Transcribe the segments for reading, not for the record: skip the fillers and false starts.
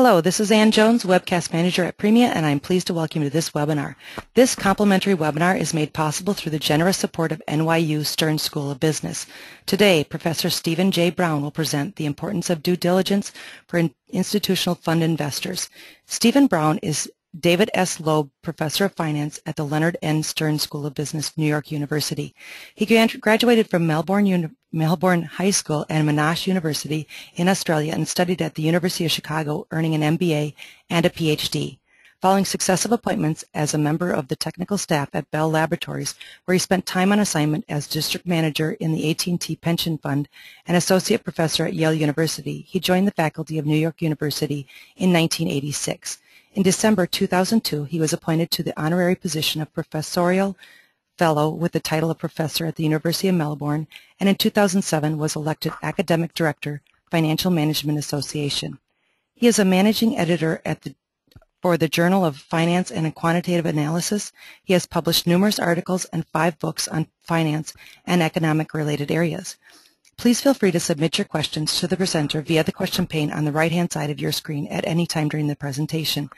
Hello, this is Ann Jones, Webcast Manager at PRMIA, and I'm pleased to welcome you to this webinar. This complimentary webinar is made possible through the generous support of NYU Stern School of Business. Today, Professor Stephen J. Brown will present the importance of due diligence for institutional fund investors. Stephen Brown is David S. Loeb Professor of Finance at the Leonard N. Stern School of Business, New York University. He graduated from Melbourne High School and Monash University in Australia and studied at the University of Chicago, earning an MBA and a PhD. Following successive appointments as a member of the technical staff at Bell Laboratories, where he spent time on assignment as district manager in the AT&T Pension Fund and associate professor at Yale University, he joined the faculty of New York University in 1986. In December 2002, he was appointed to the honorary position of professorial fellow with the title of professor at the University of Melbourne, and in 2007 was elected academic director, Financial Management Association. He is a managing editor for the Journal of Finance and Quantitative Analysis. He has published numerous articles and 5 books on finance and economic-related areas. Please feel free to submit your questions to the presenter via the question pane on the right-hand side of your screen at any time during the presentation.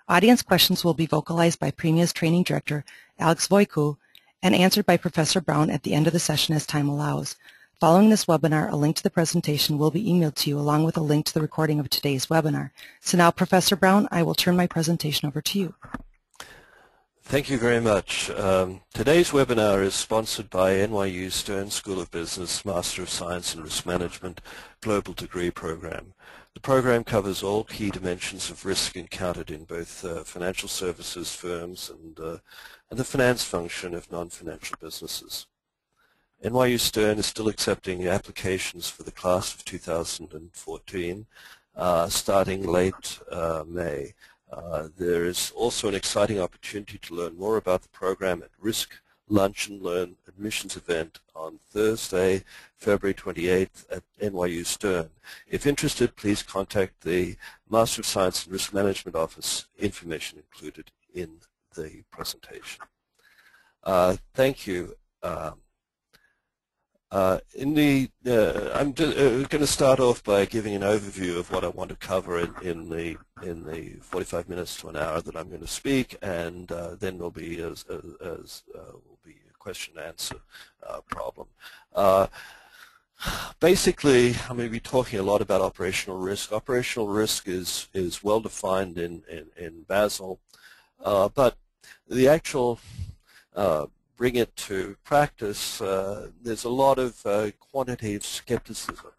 Audience questions will be vocalized by PRMIA's training director, Alex Voicu, and answered by Professor Brown at the end of the session as time allows. Following this webinar, a link to the presentation will be emailed to you along with a link to the recording of today's webinar. So now, Professor Brown, I will turn my presentation over to you. Thank you very much. Today's webinar is sponsored by NYU Stern School of Business Master of Science in Risk Management Global Degree Program. The program covers all key dimensions of risk encountered in both financial services firms and the finance function of non-financial businesses. NYU Stern is still accepting applications for the class of 2014 starting late May. There is also an exciting opportunity to learn more about the program at Risk Lunch and Learn admissions event on Thursday, February 28th at NYU Stern. If interested, please contact the Master of Science in Risk Management Office, information included in the presentation. Thank you. I'm going to start off by giving an overview of what I want to cover in the 45 minutes to an hour that I'm going to speak, and then there'll be a question and answer problem. Basically, I'm going to be talking a lot about operational risk. Operational risk is well defined in Basel, but the actual bring it to practice, there's a lot of quantitative skepticism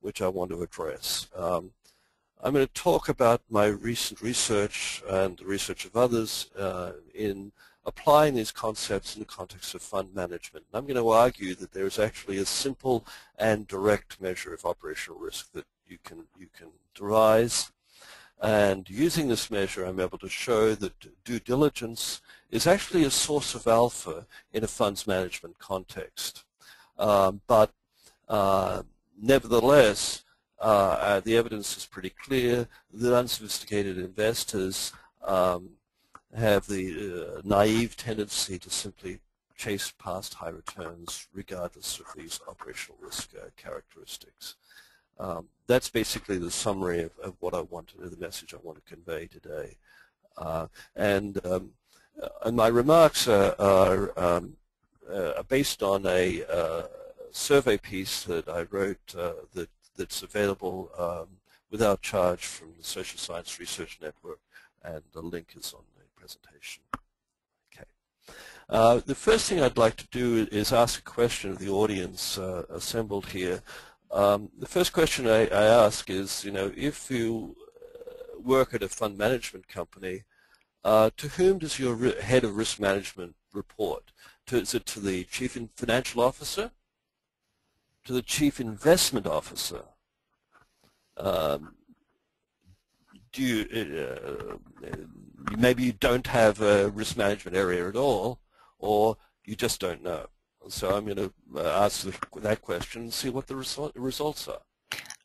which I want to address. I'm going to talk about my recent research and the research of others in applying these concepts in the context of fund management. And I'm going to argue that there is actually a simple and direct measure of operational risk that you can devise. And using this measure, I'm able to show that due diligence is actually a source of alpha in a funds management context. But nevertheless, the evidence is pretty clear that unsophisticated investors have the naive tendency to simply chase past high returns regardless of these operational risk characteristics. That's basically the summary of what I wanted, the message I want to convey today. And my remarks are based on a survey piece that I wrote that's available without charge from the Social Science Research Network, and the link is on the presentation. Okay. The first thing I'd like to do is ask a question of the audience assembled here. The first question I ask is, if you work at a fund management company, to whom does your head of risk management report? Is it to the chief financial officer? To the chief investment officer? Maybe you don't have a risk management area at all, or you just don't know. So I'm going to ask that question and see what the results are.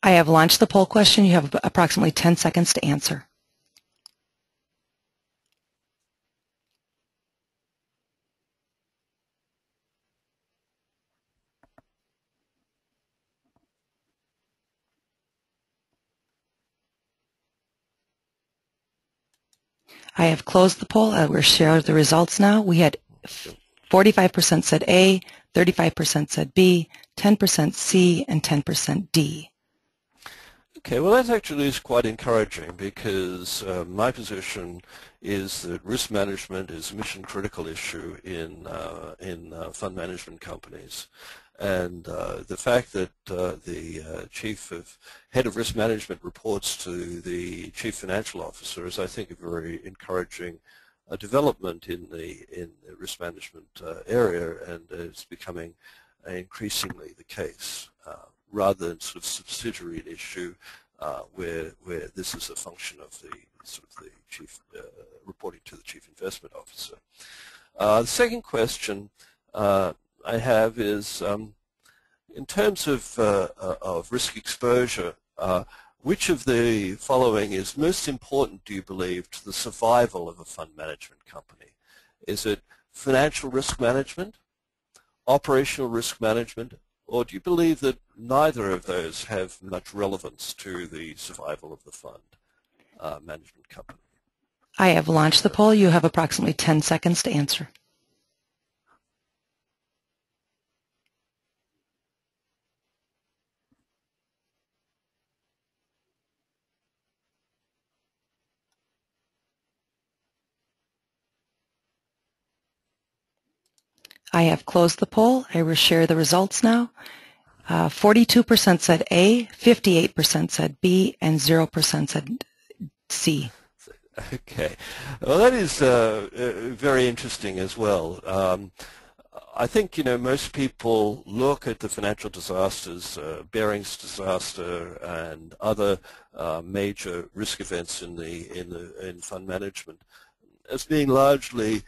I have launched the poll question. You have approximately 10 seconds to answer. I have closed the poll. We'll share the results now. We had 45% said A, 35% said B, 10% C, and 10% D. Okay, well that actually is quite encouraging because my position is that risk management is a mission critical issue in fund management companies. And the fact that the head of risk management reports to the chief financial officer is, I think, a very encouraging development in the risk management area, and it's becoming increasingly the case, rather than sort of subsidiary issue where this is a function of the chief reporting to the chief investment officer. The second question I have is, in terms of risk exposure, which of the following is most important, do you believe, to the survival of a fund management company? Is it financial risk management, operational risk management, or do you believe that neither of those have much relevance to the survival of the fund management company? I have launched the poll. You have approximately 10 seconds to answer. I have closed the poll. I will share the results now. 42% said A, 58% said B, and 0% said C. Okay. Well, that is very interesting as well. I think, most people look at the financial disasters, Bering's disaster and other major risk events in fund management as being largely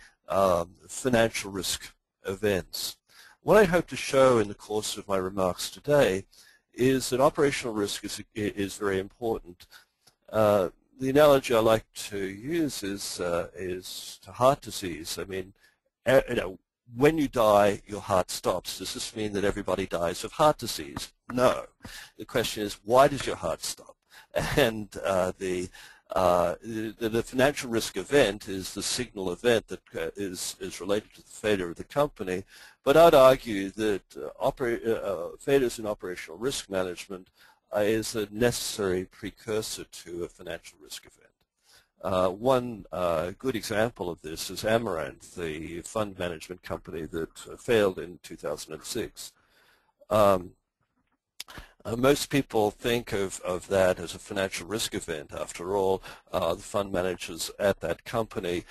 financial risk events. What I hope to show in the course of my remarks today is that operational risk is very important. The analogy I like to use is to heart disease. I mean, when you die, your heart stops. Does this mean that everybody dies of heart disease? No. The question is, why does your heart stop? And the financial risk event is the signal event that is related to the failure of the company. But I'd argue that failures in operational risk management is a necessary precursor to a financial risk event. One good example of this is Amaranth, the fund management company that failed in 2006. Most people think of that as a financial risk event. After all, the fund managers at that company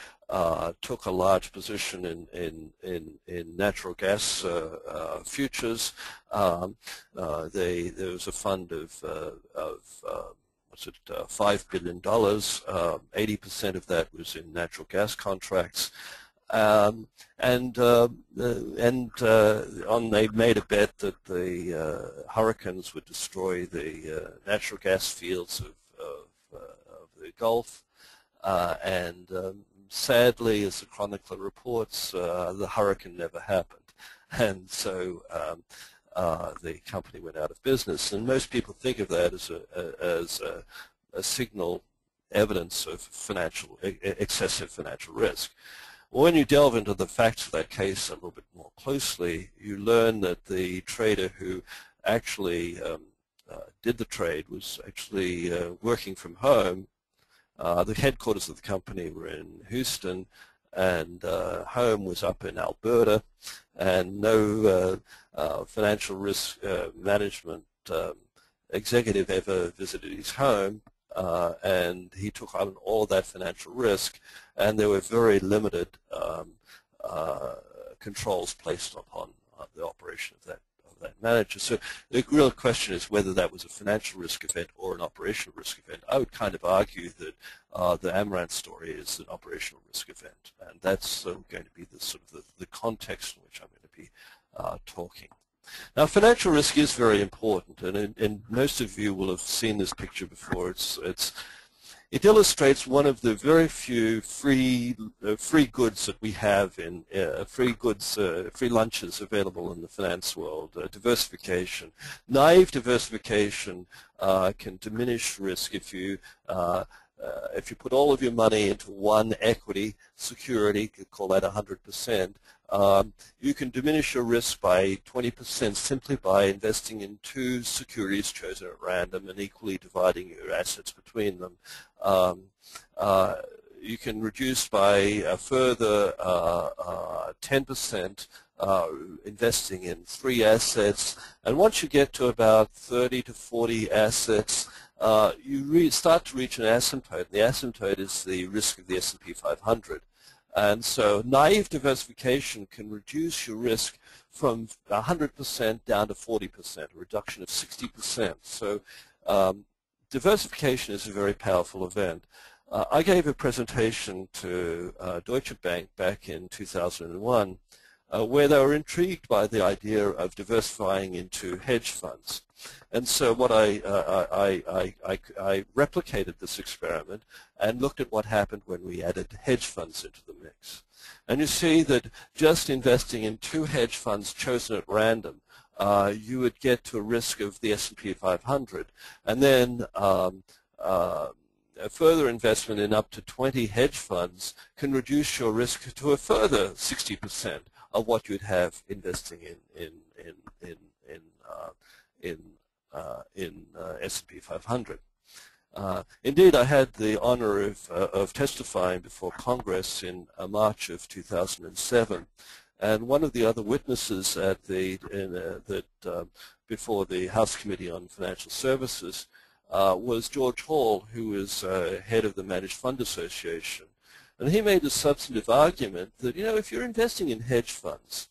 took a large position in natural gas futures. There was a fund of $5 billion. 80% of that was in natural gas contracts. They made a bet that the hurricanes would destroy the natural gas fields of the Gulf, sadly, as the chronicler reports, the hurricane never happened, and so the company went out of business. And most people think of that as a signal evidence of excessive financial risk. When you delve into the facts of that case a little bit more closely, you learn that the trader who actually did the trade was actually working from home. The headquarters of the company were in Houston, and home was up in Alberta, and no financial risk management executive ever visited his home. And he took on all of that financial risk, and there were very limited controls placed upon the operation of that manager. So the real question is whether that was a financial risk event or an operational risk event. I would kind of argue that the Amaranth story is an operational risk event, and that's going to be the context in which I'm going to be talking. Now, financial risk is very important, and most of you will have seen this picture before. It illustrates one of the very few free goods that we have in free lunches available in the finance world. Diversification, naive diversification can diminish risk if you if you put all of your money into one equity security, you could call that 100%, you can diminish your risk by 20% simply by investing in two securities chosen at random and equally dividing your assets between them. You can reduce by a further 10% investing in 3 assets, and once you get to about 30 to 40 assets, you start to reach an asymptote. The asymptote is the risk of the S&P 500. And so naive diversification can reduce your risk from 100% down to 40%, a reduction of 60%. So diversification is a very powerful event. I gave a presentation to Deutsche Bank back in 2001 where they were intrigued by the idea of diversifying into hedge funds. And so what I replicated this experiment and looked at what happened when we added hedge funds into the mix. And you see that just investing in 2 hedge funds chosen at random, you would get to a risk of the S&P 500. And then a further investment in up to 20 hedge funds can reduce your risk to a further 60% of what you'd have investing in S&P 500. Indeed, I had the honor of testifying before Congress in March of 2007, and one of the other witnesses at before the House Committee on Financial Services was George Hall, who was head of the Managed Fund Association. And he made a substantive argument that, if you're investing in hedge funds,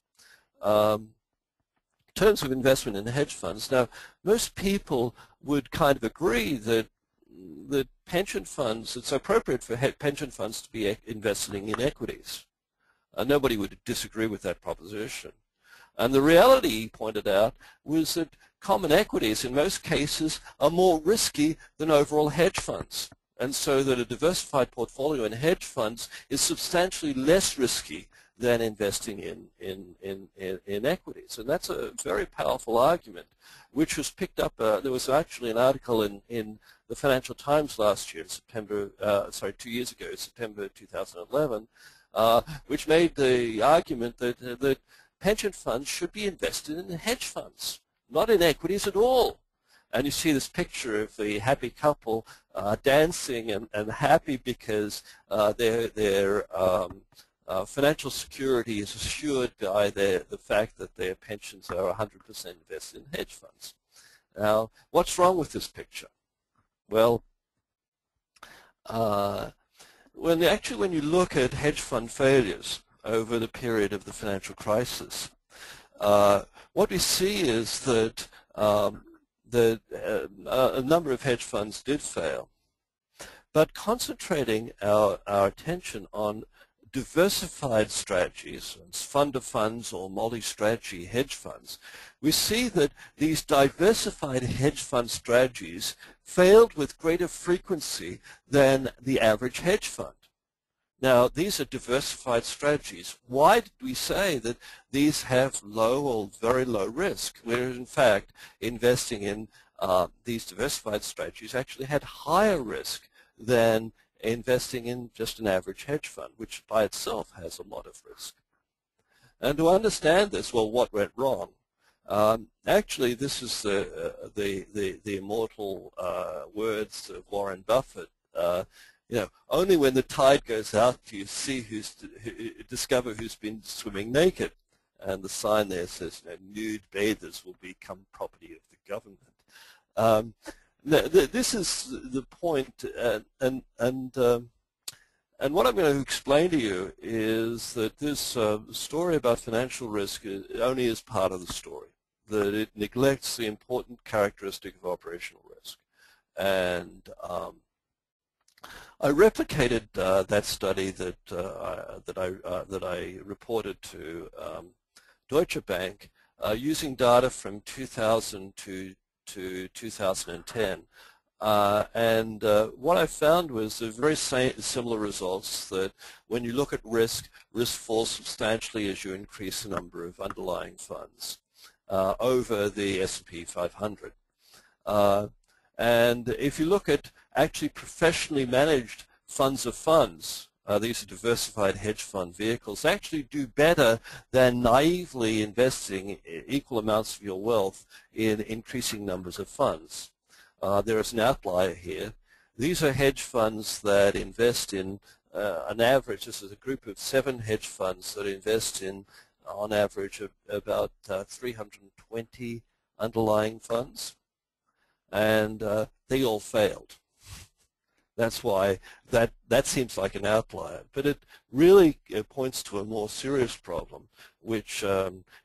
terms of investment in hedge funds, now most people would kind of agree that pension funds, it's appropriate for pension funds to be investing in equities. Nobody would disagree with that proposition. And the reality, he pointed out, was that common equities in most cases are more risky than overall hedge funds. And so that a diversified portfolio in hedge funds is substantially less risky than investing in equities. And that's a very powerful argument, which was picked up. There was actually an article in the Financial Times last year, 2 years ago, September 2011, which made the argument that pension funds should be invested in hedge funds, not in equities at all. And you see this picture of the happy couple dancing and happy because their financial security is assured by the fact that their pensions are 100% invested in hedge funds. Now, what's wrong with this picture? Well, when you look at hedge fund failures over the period of the financial crisis, what we see is that a number of hedge funds did fail. But concentrating our attention on diversified strategies, fund of funds or multi-strategy hedge funds, we see that these diversified hedge fund strategies failed with greater frequency than the average hedge fund. Now, these are diversified strategies. Why did we say that these have low or very low risk, whereas in fact investing in these diversified strategies actually had higher risk than investing in just an average hedge fund, which by itself has a lot of risk? And to understand this, well, what went wrong? Actually, this is the immortal words of Warren Buffett. Only when the tide goes out do you see discover who's been swimming naked. And the sign there says, nude bathers will become property of the government. This is the point, and what I'm going to explain to you is that this story about financial risk only is part of the story, that it neglects the important characteristic of operational risk. And I replicated that study that I reported to Deutsche Bank using data from 2000 to 2010. And what I found was very similar results, that when you look at risk falls substantially as you increase the number of underlying funds over the S&P 500. And if you look at actually professionally managed funds of funds, these are diversified hedge fund vehicles, actually do better than naively investing equal amounts of your wealth in increasing numbers of funds. There is an outlier here. These are hedge funds that invest in an average, this is a group of 7 hedge funds that invest in, on average, about 320 underlying funds, and they all failed. That's why that seems like an outlier, but it really points to a more serious problem, which,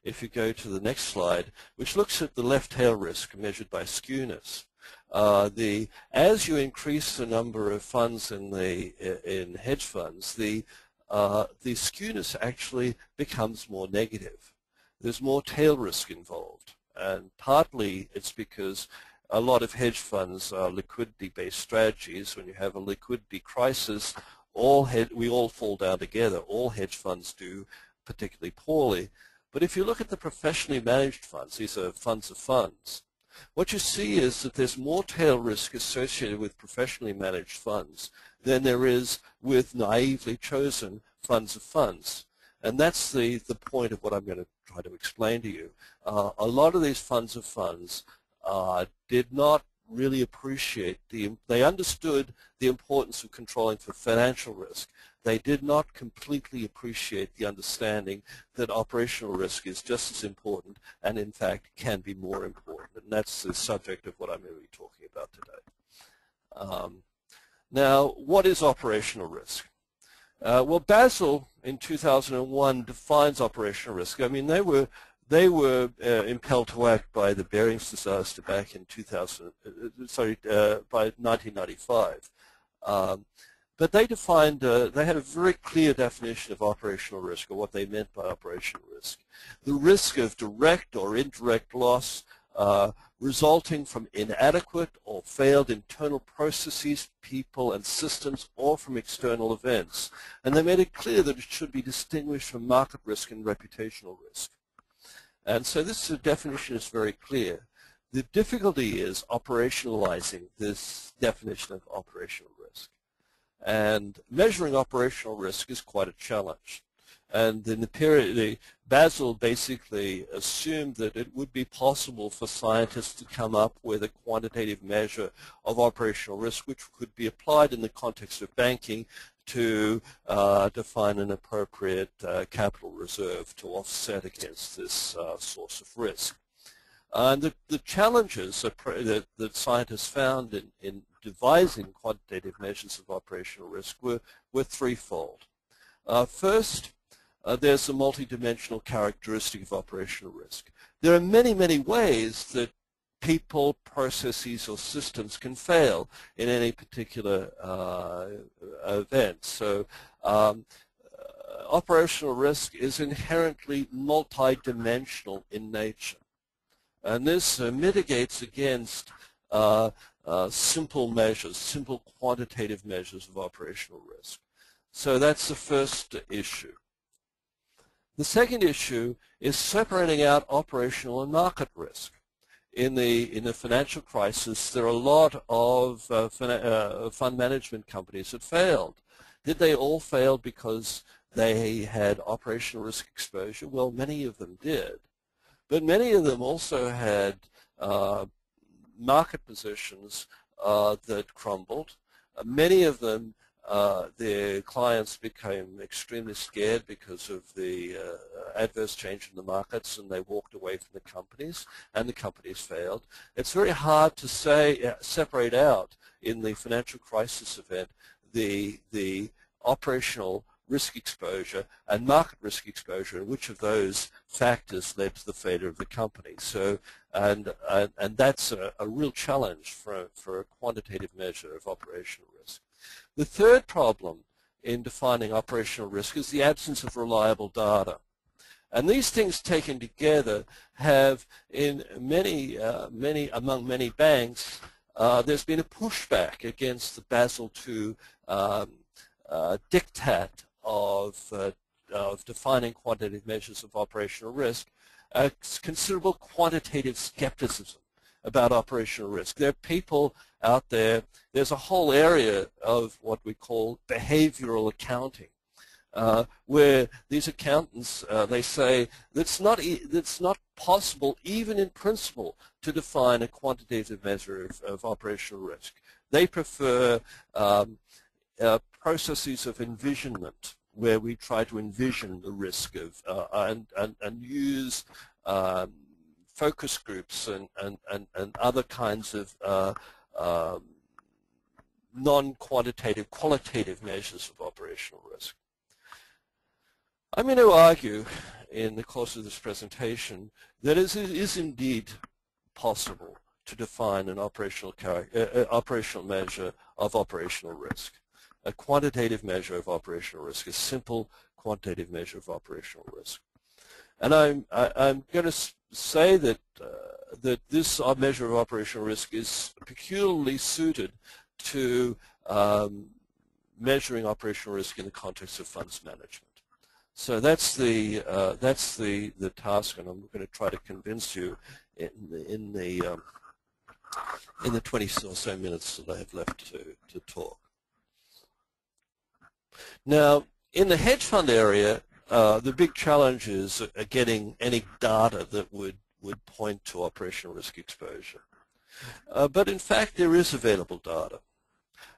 if you go to the next slide, which looks at the left tail risk measured by skewness. As you increase the number of funds in hedge funds, the skewness actually becomes more negative. There's more tail risk involved, and partly it's because a lot of hedge funds are liquidity-based strategies. When you have a liquidity crisis, we all fall down together. All hedge funds do particularly poorly. But if you look at the professionally managed funds, these are funds of funds, what you see is that there's more tail risk associated with professionally managed funds than there is with naively chosen funds of funds. And that's the point of what I'm going to try to explain to you. A lot of these funds of funds did not really appreciate they understood the importance of controlling for financial risk. They did not completely appreciate the understanding that operational risk is just as important and in fact can be more important. And that's the subject of what I'm going to be talking about today. Now, what is operational risk? Well, Basel in 2001 defines operational risk. I mean, they were impelled to act by the Barings disaster back in by 1995. But they defined, they had a very clear definition of operational risk, or what they meant by operational risk. The risk of direct or indirect loss resulting from inadequate or failed internal processes, people, and systems, or from external events. And they made it clear that it should be distinguished from market risk and reputational risk. And so this definition is very clear. The difficulty is operationalizing this definition of operational risk. And measuring operational risk is quite a challenge. And in the period, Basel basically assumed that it would be possible for scientists to come up with a quantitative measure of operational risk which could be applied in the context of banking to define an appropriate capital reserve to offset against this source of risk. And the challenges that scientists found in devising quantitative measures of operational risk were threefold. First, there's the multidimensional characteristic of operational risk. There are many, many ways that people, processes, or systems can fail in any particular event. So operational risk is inherently multidimensional in nature. And this mitigates against simple measures, simple quantitative measures of operational risk. So that's the first issue. The second issue is separating out operational and market risk. In the financial crisis, there are a lot of fund management companies that failed. Did they all fail because they had operational risk exposure? Well, many of them did. But many of them also had market positions that crumbled. Many of them, their clients became extremely scared because of the adverse change in the markets, and they walked away from the companies, and the companies failed. It's very hard to separate out in the financial crisis event the operational risk exposure and market risk exposure, and which of those factors led to the failure of the company. So, and that's a real challenge for a quantitative measure of operational risk. The third problem in defining operational risk is the absence of reliable data. And these things taken together have, in among many banks, there's been a pushback against the Basel II diktat of defining quantitative measures of operational risk, considerable quantitative skepticism about operational risk. There are people out there. There's a whole area of what we call behavioral accounting, where these accountants, they say that's not possible, even in principle, to define a quantitative measure of operational risk. They prefer processes of envisionment, where we try to envision the risk of and use focus groups and other kinds of non-quantitative, qualitative measures of operational risk. I'm going to argue in the course of this presentation that it is indeed possible to define an operational measure of operational risk. A quantitative measure of operational risk, a simple quantitative measure of operational risk. And I'm going to say that that this measure of operational risk is peculiarly suited to measuring operational risk in the context of funds management. So that's the task, and I'm going to try to convince you in the 20 or so minutes that I have left to talk. Now, in the hedge fund area, the big challenge is getting any data that would point to operational risk exposure. But in fact, there is available data,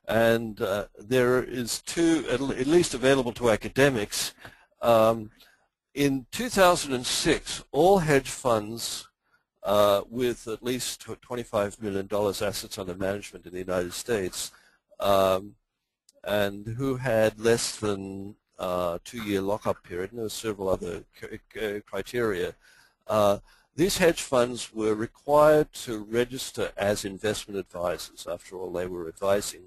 and there is at least available to academics. In 2006, all hedge funds with at least $25 million assets under management in the United States and who had less than 2-year lockup period, and there were several other criteria, these hedge funds were required to register as investment advisors. After all, they were advising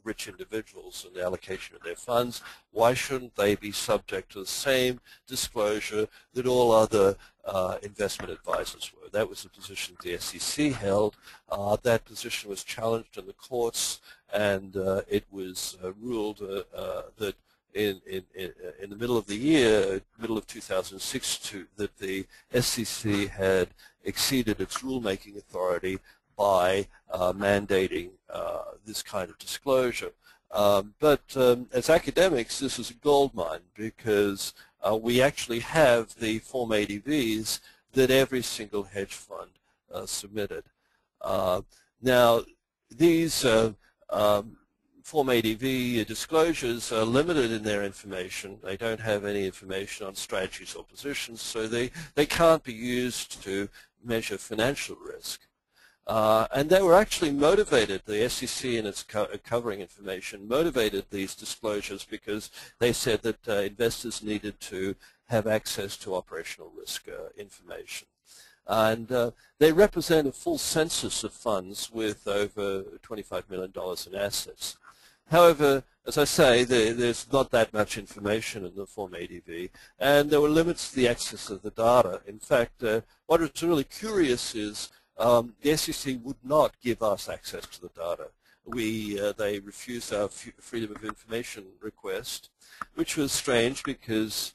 rich individuals in the allocation of their funds. Why shouldn't they be subject to the same disclosure that all other investment advisors were? That was the position the SEC held. That position was challenged in the courts, and it was ruled that in the middle of the year, middle of 2006, that the SEC had exceeded its rulemaking authority by mandating this kind of disclosure. But as academics, this is a goldmine, because we actually have the Form ADVs that every single hedge fund submitted. Now, these Form ADV disclosures are limited in their information. They don't have any information on strategies or positions, so they can't be used to measure financial risk. And they were actually motivated, the SEC in its covering information, motivated these disclosures because they said that investors needed to have access to operational risk information. And they represent a full census of funds with over $25 million in assets. However, as I say, there's not that much information in the Form ADV, and there were limits to the access of the data. In fact, what is really curious is the SEC would not give us access to the data. They refused our Freedom of Information request, which was strange because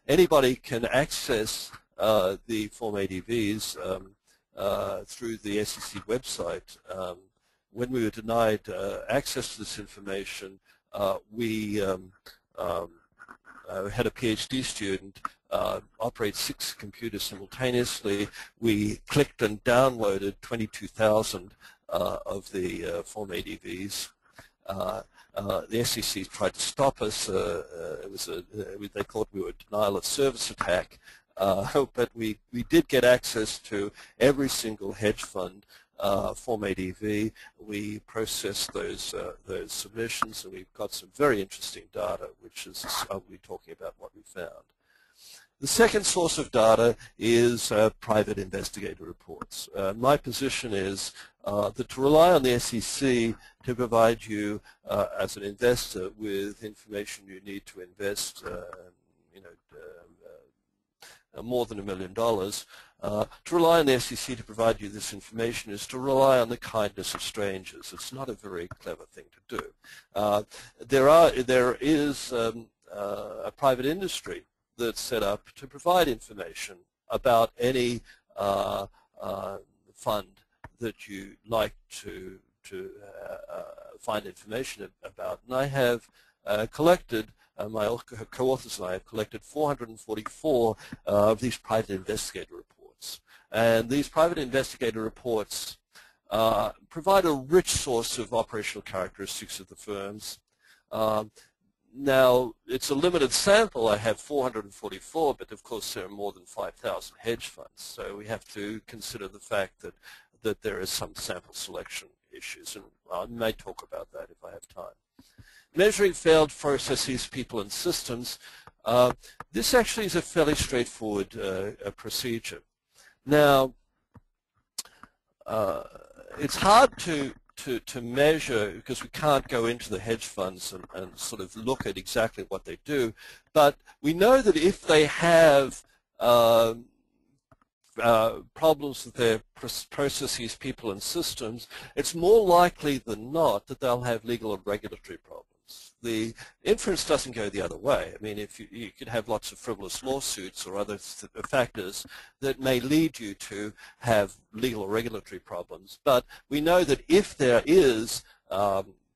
anybody can access the Form ADVs through the SEC website. When we were denied access to this information, we had a PhD student operate 6 computers simultaneously. We clicked and downloaded 22,000 of the Form ADVs. The SEC tried to stop us. They thought we were a denial of service attack, but we did get access to every single hedge fund Form ADV. We processed those submissions, and we've got some very interesting data, which is I'll be talking about what we found. The second source of data is private investigator reports. My position is that to rely on the SEC to provide you as an investor with information you need to invest, more than $1 million, to rely on the SEC to provide you this information is to rely on the kindness of strangers. It's not a very clever thing to do. There is a private industry that's set up to provide information about any fund that you like to find information about. And I have collected, my co-authors and I have collected 444 of these private investigator reports. And these private investigator reports provide a rich source of operational characteristics of the firms. Now, it's a limited sample. I have 444, but of course there are more than 5,000 hedge funds. So we have to consider the fact that there is some sample selection issues, and I may talk about that if I have time. Measuring failed processes, people, and systems. This actually is a fairly straightforward procedure. Now, it's hard to measure because we can't go into the hedge funds and sort of look at exactly what they do, but we know that if they have problems with their processes, people, and systems, it's more likely than not that they'll have legal and regulatory problems. The inference doesn't go the other way. I mean, if you could have lots of frivolous lawsuits or other factors that may lead you to have legal or regulatory problems. But we know that if there is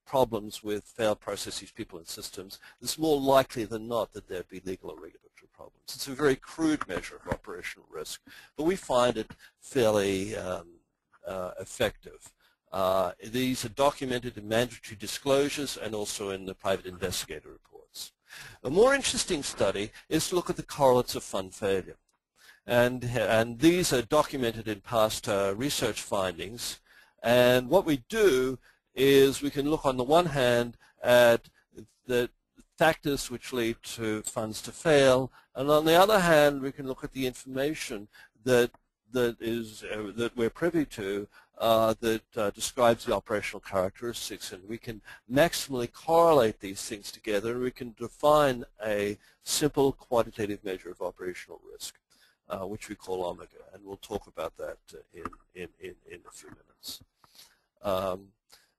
problems with failed processes, people, and systems, it's more likely than not that there'd be legal or regulatory problems. It's a very crude measure of operational risk, but we find it fairly effective. These are documented in mandatory disclosures and also in the private investigator reports. A more interesting study is to look at the correlates of fund failure. And these are documented in past research findings. And what we do is we can look on the one hand at the factors which lead to funds to fail, and on the other hand we can look at the information that we're privy to that describes the operational characteristics, and we can maximally correlate these things together, and we can define a simple quantitative measure of operational risk, which we call omega, and we'll talk about that in a few minutes.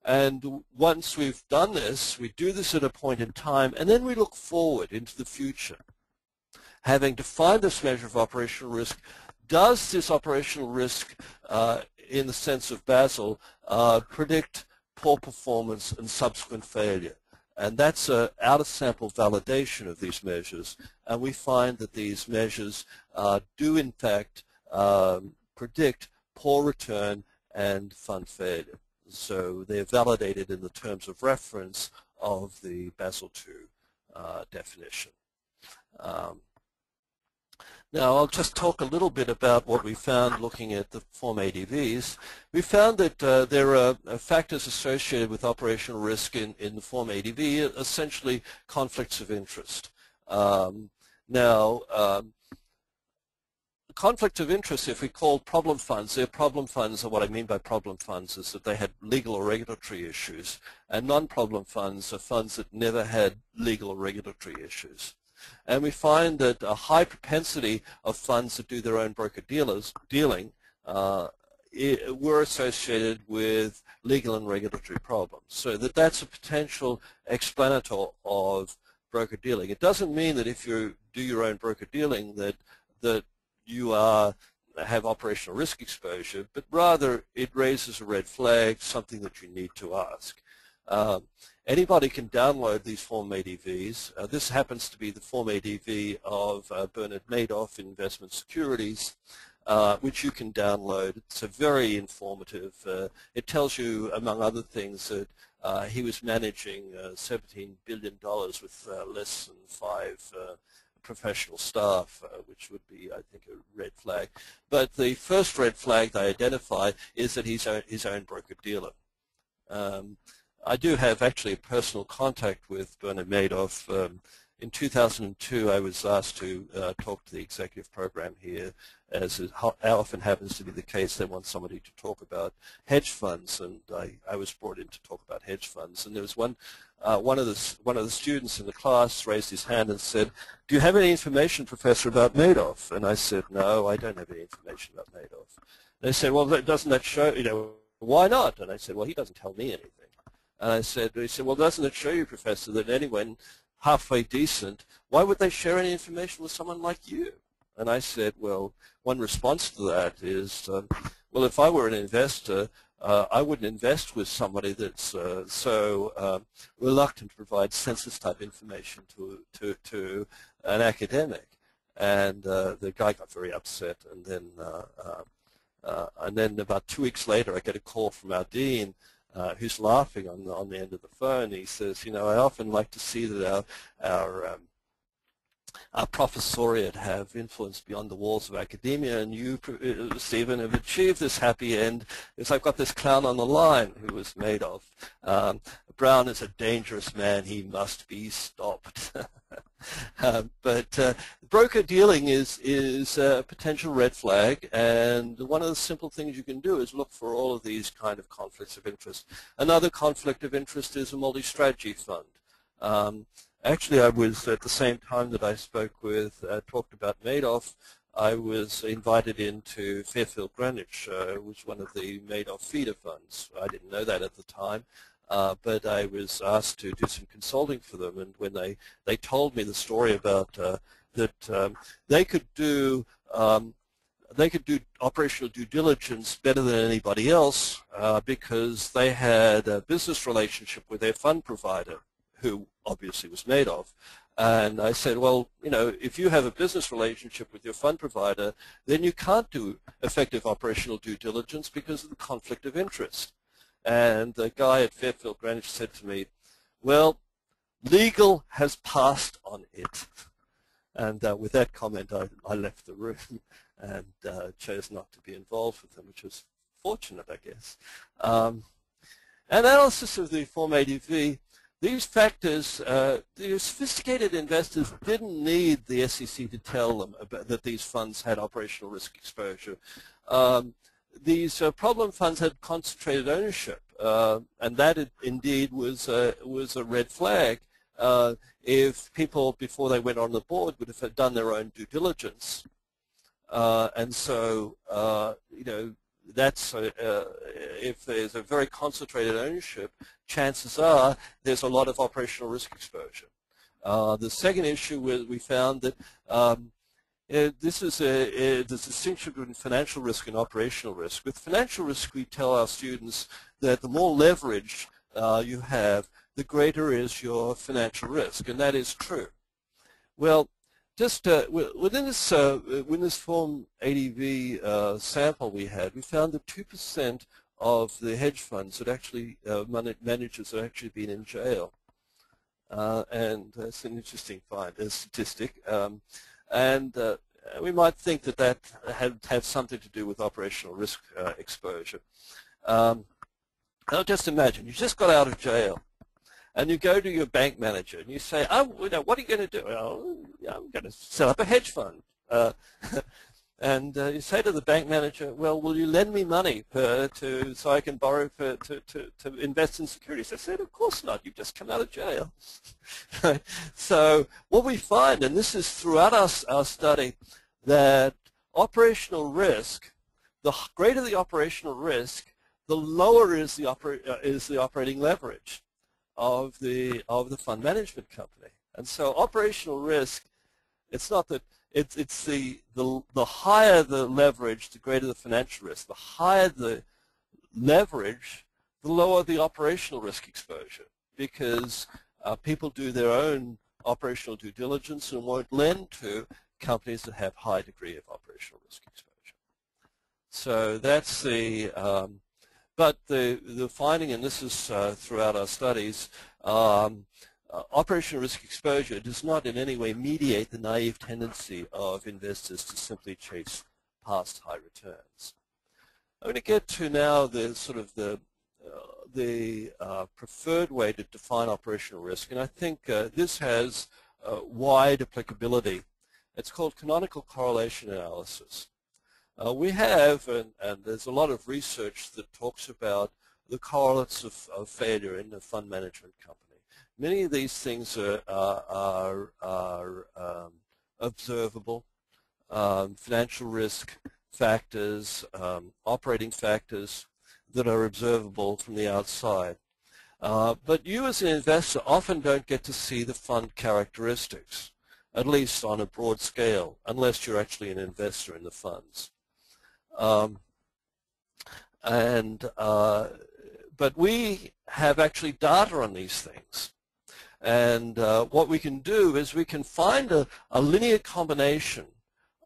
And once we've done this, we do this at a point in time, and then we look forward into the future. Having defined this measure of operational risk, does this operational risk, in the sense of Basel, predict poor performance and subsequent failure? And that's an out-of-sample validation of these measures. And we find that these measures do, in fact, predict poor return and fund failure. So they're validated in the terms of reference of the Basel II definition. Now, I'll just talk a little bit about what we found looking at the form ADVs. We found that there are factors associated with operational risk in the form ADV, essentially conflicts of interest. Conflict of interest, if we call problem funds, they're problem funds, and what I mean by problem funds is that they had legal or regulatory issues, and non-problem funds are funds that never had legal or regulatory issues. And we find that a high propensity of funds that do their own broker-dealing were associated with legal and regulatory problems. So that's a potential explanator of broker-dealing. It doesn't mean that if you do your own broker-dealing that you have operational risk exposure, but rather it raises a red flag, something that you need to ask. Anybody can download these form ADVs. This happens to be the form ADV of Bernard Madoff Investment Securities, which you can download. It's a very informative. It tells you, among other things, that he was managing $17 billion with less than 5 professional staff, which would be, I think, a red flag. But the first red flag they identify is that he's his own broker-dealer. I do have actually a personal contact with Bernard Madoff. In 2002, I was asked to talk to the executive program here, as it often happens to be the case. They want somebody to talk about hedge funds, and I was brought in to talk about hedge funds. And there was one of the students in the class raised his hand and said, "Do you have any information, Professor, about Madoff?" And I said, "No, I don't have any information about Madoff." They said, "Well, doesn't that show? Why not?" And I said, "Well, he doesn't tell me anything." And he said, "Well, doesn't it show you, Professor, that anyone halfway decent, why would they share any information with someone like you?" And I said, well, one response to that is, well, if I were an investor, I wouldn't invest with somebody that's so reluctant to provide census-type information to an academic. And the guy got very upset, and then about 2 weeks later, I get a call from our dean, who's laughing on the end of the phone. He says, "You know, I often like to see that our professoriate have influence beyond the walls of academia, and you, Stephen, have achieved this happy end. Because I've got this clown on the line who was made of. Brown is a dangerous man. He must be stopped." But broker dealing is a potential red flag, and one of the simple things you can do is look for all of these kind of conflicts of interest. Another conflict of interest is a multi-strategy fund. Actually, I was, at the same time that I talked about Madoff, I was invited into Fairfield Greenwich, which was one of the Madoff feeder funds. I didn't know that at the time, but I was asked to do some consulting for them, and when they told me the story about that they could do operational due diligence better than anybody else because they had a business relationship with their fund provider, who obviously was Madoff. And I said, well, you know, if you have a business relationship with your fund provider, then you can't do effective operational due diligence because of the conflict of interest. And the guy at Fairfield Greenwich said to me, well, legal has passed on it. And with that comment, I left the room and chose not to be involved with them, which was fortunate, I guess. Analysis of the Form ADV. These factors, the sophisticated investors didn't need the SEC to tell them that these funds had operational risk exposure. These problem funds had concentrated ownership, and that indeed was a red flag. If people, before they went on the board, would have done their own due diligence. And so, you know, that's if there's a very concentrated ownership, chances are there's a lot of operational risk exposure. The second issue was we found that this is the distinction between financial risk and operational risk. With financial risk, we tell our students that the more leverage you have, the greater is your financial risk, and that is true. Well, just within this Form ADV sample we had, we found that 2% of the hedge funds that actually managers had actually been in jail, and that's an interesting statistic. And we might think that that have something to do with operational risk exposure. Now, just imagine you just got out of jail, and you go to your bank manager and you say, "Oh, you know, what are you going to do?" "Oh, I'm going to set up a hedge fund." And you say to the bank manager, "Well, will you lend me money so I can borrow to invest in securities?" They said, "Of course not. You've just come out of jail." So what we find, and this is throughout our study, that operational risk, the greater the operational risk, the lower is the operating leverage of the fund management company. And so operational risk, it's not that it's the higher the leverage, the greater the financial risk. The higher the leverage, the lower the operational risk exposure, because people do their own operational due diligence and won't lend to companies that have high degree of operational risk exposure. So that's the but the finding, and this is throughout our studies, operational risk exposure does not in any way mediate the naive tendency of investors to simply chase past high returns. I'm going to get to now the sort of the preferred way to define operational risk, and I think this has wide applicability. It's called canonical correlation analysis. We have, and there's a lot of research that talks about the correlates of failure in a fund management company. Many of these things are observable. Financial risk factors, operating factors that are observable from the outside. But you as an investor often don't get to see the fund characteristics, at least on a broad scale, unless you're actually an investor in the funds. And but we have actually data on these things. And what we can do is we can find a linear combination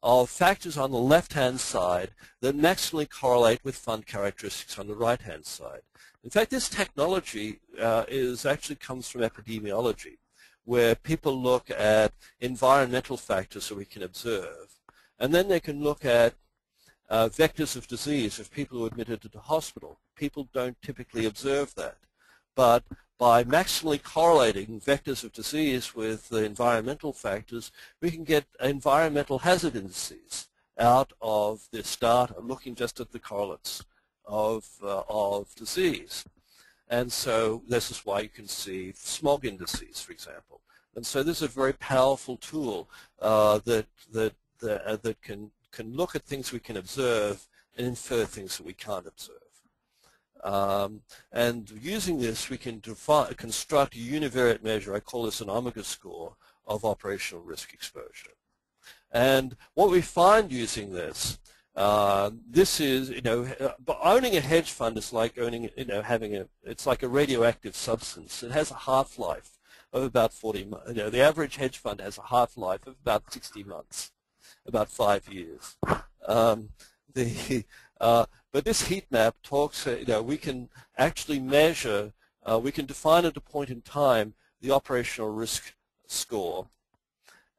of factors on the left-hand side that maximally correlate with fund characteristics on the right-hand side. In fact, this technology actually comes from epidemiology, where people look at environmental factors that we can observe, and then they can look at vectors of disease of people who are admitted to the hospital. People don't typically observe that, but by maximally correlating vectors of disease with the environmental factors, we can get environmental hazard indices out of this data, looking just at the correlates of disease. And so this is why you can see smog indices, for example. And so this is a very powerful tool that can look at things we can observe and infer things that we can't observe. And using this, we can construct a univariate measure. I call this an omega score of operational risk exposure. And what we find using this, owning a hedge fund is like owning, it's like a radioactive substance. It has a half-life of about 40 months. The average hedge fund has a half-life of about 60 months, about 5 years. But this heat map talks, we can actually measure, we can define at a point in time the operational risk score,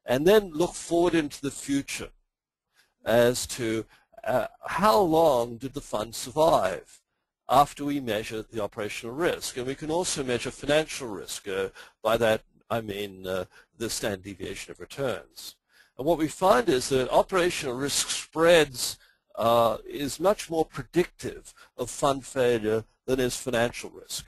and then look forward into the future as to how long did the fund survive after we measure the operational risk. And we can also measure financial risk. By that I mean the standard deviation of returns. And what we find is that operational risk spreads is much more predictive of fund failure than is financial risk.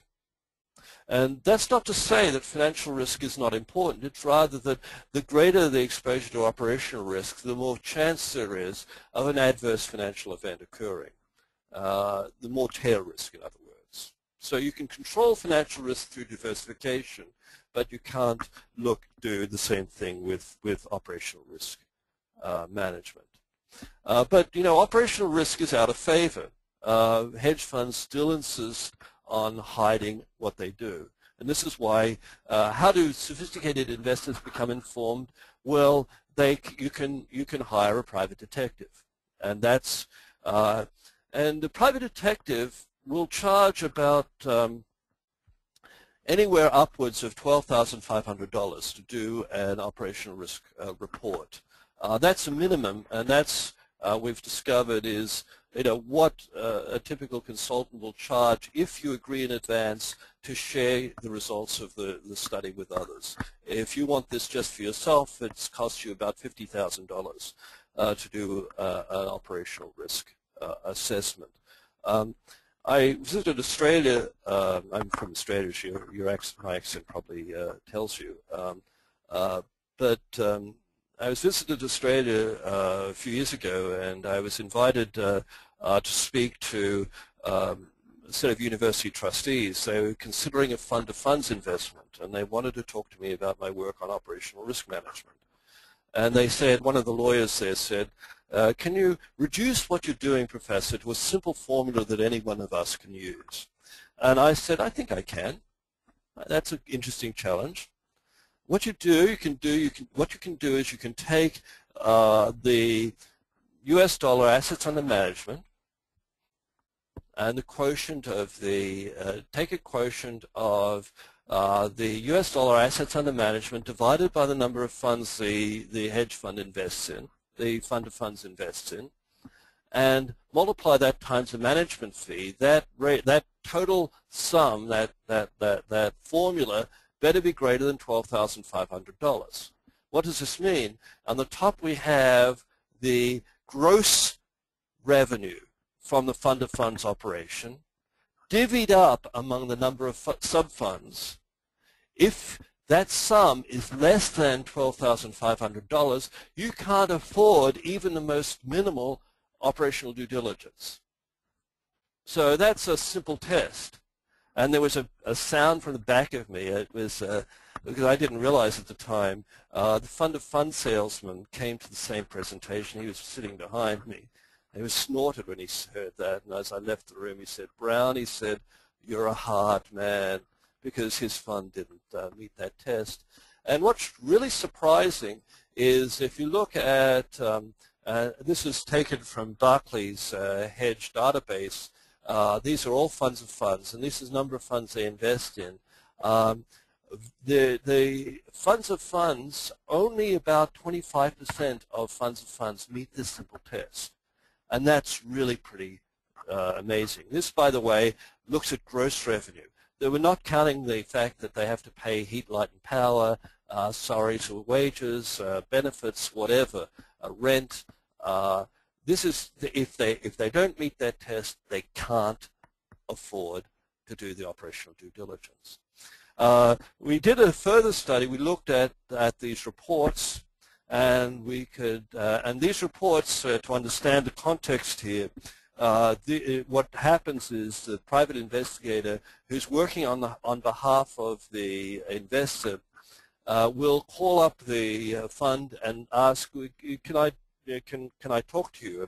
And that's not to say that financial risk is not important. It's rather that the greater the exposure to operational risk, the more chance there is of an adverse financial event occurring, the more tail risk, in other words. So you can control financial risk through diversification, but you can't do the same thing with operational risk management. But operational risk is out of favor. Hedge funds still insist on hiding what they do, and this is why. How do sophisticated investors become informed? Well, you can hire a private detective, and that's and the private detective will charge about anywhere upwards of $12,500 to do an operational risk report. That's a minimum, and that's we've discovered is what a typical consultant will charge if you agree in advance to share the results of the study with others. If you want this just for yourself, it costs you about $50,000 to do an operational risk assessment. I visited Australia. I'm from Australia, as my accent probably tells you. I was visited Australia a few years ago, and I was invited to speak to a set of university trustees. They were considering a fund-to-funds investment, and they wanted to talk to me about my work on operational risk management. And they said, one of the lawyers there said, can you reduce what you're doing, Professor, to a simple formula that any one of us can use? And I said, I think I can. That's an interesting challenge. What you can do is you can take the US dollar assets under management and the quotient of take a quotient of the US dollar assets under management divided by the number of funds the hedge fund invests in, the fund of funds invests in, and multiply that times the management fee. That total sum, that formula, better be greater than $12,500. What does this mean? On the top we have the gross revenue from the fund of funds operation divvied up among the number of sub-funds. If that sum is less than $12,500, you can't afford even the most minimal operational due diligence. So that's a simple test. And there was a sound from the back of me. It was because I didn't realize at the time. The fund of funds salesman came to the same presentation. He was sitting behind me, He was snorted when he heard that, and as I left the room, he said, "Brown," he said, "you're a hard man," because his fund didn't meet that test. And what's really surprising is if you look at, this is taken from Barclays hedge database. These are all funds of funds, and this is the number of funds they invest in. The funds of funds, only about 25% of funds of funds meet this simple test. And that's really pretty amazing. This, by the way, looks at gross revenue. They were not counting the fact that they have to pay heat, light, and power, salaries or wages, benefits, whatever, rent. This is if they don't meet that test, they can't afford to do the operational due diligence. We did a further study. We looked at these reports, and we could, and these reports, to understand the context here, what happens is the private investigator who's working on behalf of the investor will call up the fund and ask, can I talk to you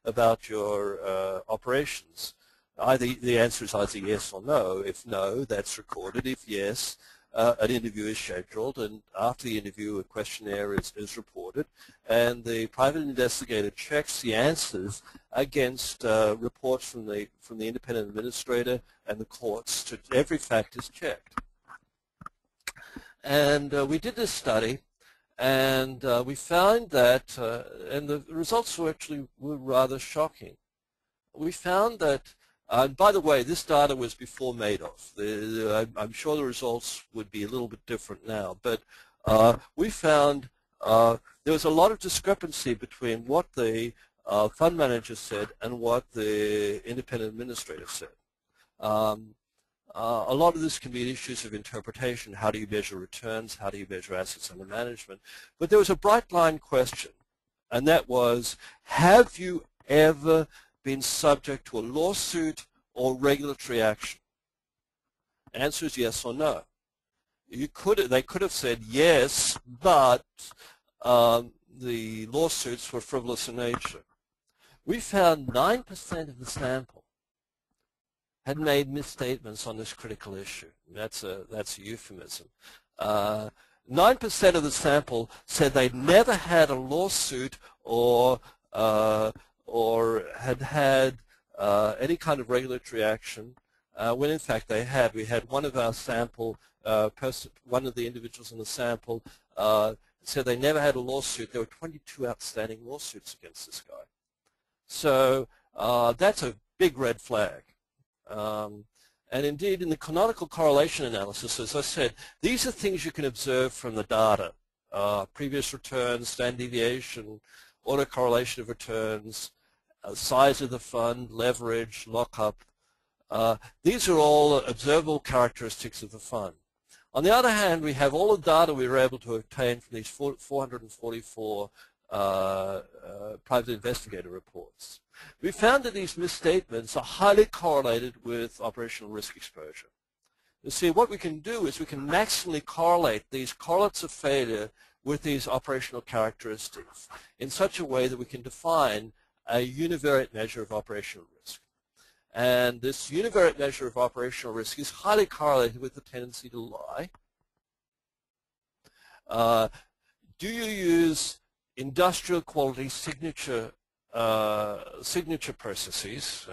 about your operations? Either the answer is either yes or no. If no, that's recorded. If yes, an interview is scheduled, and after the interview, a questionnaire is reported, and the private investigator checks the answers against reports from the independent administrator and the courts. Every fact is checked. And we did this study, and we found that, and the results were rather shocking. We found that. By the way, this data was before Madoff. I'm sure the results would be a little bit different now, but we found there was a lot of discrepancy between what the fund manager said and what the independent administrator said. A lot of this can be issues of interpretation. How do you measure returns? How do you measure assets under management? But there was a bright line question, and that was, have you ever been subject to a lawsuit or regulatory action? Answer is yes or no. They could have said yes, but the lawsuits were frivolous in nature. We found 9% of the sample had made misstatements on this critical issue. That's a euphemism. 9% of the sample said they'd never had a lawsuit or had any kind of regulatory action, when in fact they had. We had one of our sample, one of the individuals in the sample said they never had a lawsuit. There were 22 outstanding lawsuits against this guy. So that's a big red flag. And indeed, in the canonical correlation analysis, as I said, these are things you can observe from the data. Previous returns, standard deviation, autocorrelation of returns, size of the fund, leverage, lockup. These are all observable characteristics of the fund. On the other hand, we have all the data we were able to obtain from these 444 private investigator reports. We found that these misstatements are highly correlated with operational risk exposure. You see, what we can do is we can maximally correlate these correlates of failure with these operational characteristics in such a way that we can define a univariate measure of operational risk. And this univariate measure of operational risk is highly correlated with the tendency to lie. Do you use industrial quality signature processes?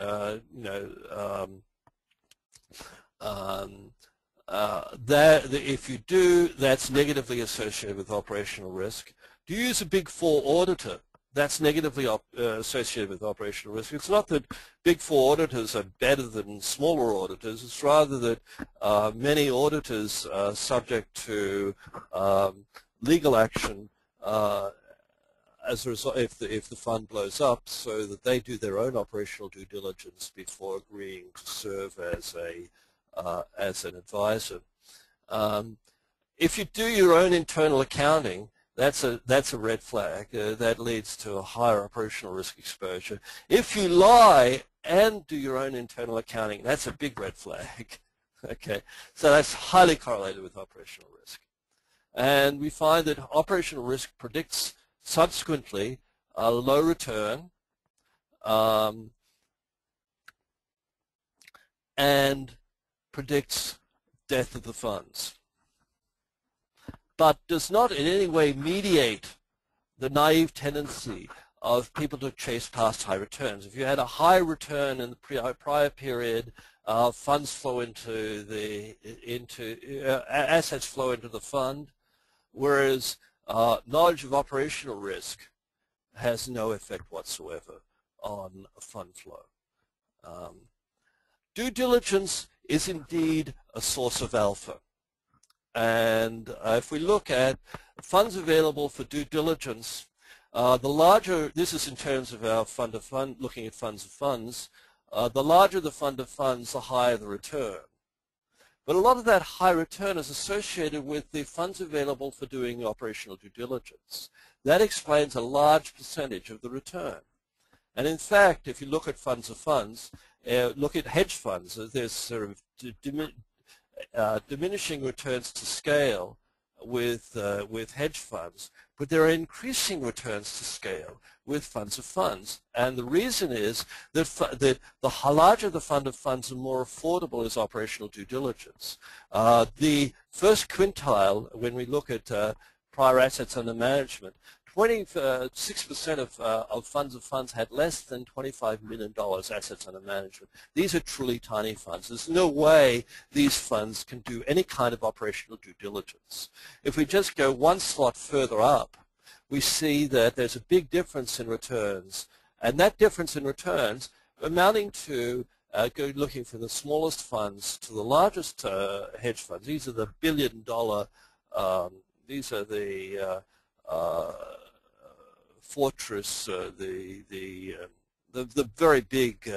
If you do, that's negatively associated with operational risk. Do you use a Big Four auditor? That's negatively associated with operational risk. It's not that Big Four auditors are better than smaller auditors. It's rather that many auditors are subject to legal action as a result if the fund blows up, so that they do their own operational due diligence before agreeing to serve as an advisor. If you do your own internal accounting, that's a red flag. That leads to a higher operational risk exposure. If you lie and do your own internal accounting, that's a big red flag. Okay, so that's highly correlated with operational risk. And we find that operational risk predicts subsequently a low return, and predicts death of the funds, but does not in any way mediate the naive tendency of people to chase past high returns. If you had a high return in the prior period, funds flow assets flow into the fund, whereas knowledge of operational risk has no effect whatsoever on fund flow. Due diligence is indeed a source of alpha. And if we look at funds available for due diligence, the larger, this is in terms of our fund of fund, looking at funds of funds, the larger the fund of funds, the higher the return. But a lot of that high return is associated with the funds available for doing operational due diligence. That explains a large percentage of the return. And in fact, if you look at funds of funds, look at hedge funds, there's sort of diminishing returns to scale with hedge funds, but there are increasing returns to scale with funds of funds. And the reason is that the larger the fund of funds, the more affordable is operational due diligence. The first quintile, when we look at prior assets under management, 26% of funds of funds had less than $25 million assets under management. These are truly tiny funds. There's no way these funds can do any kind of operational due diligence. If we just go one slot further up, we see that there's a big difference in returns, and that difference in returns amounting to looking from the smallest funds to the largest hedge funds. These are the billion-dollar, these are the Fortress, the very big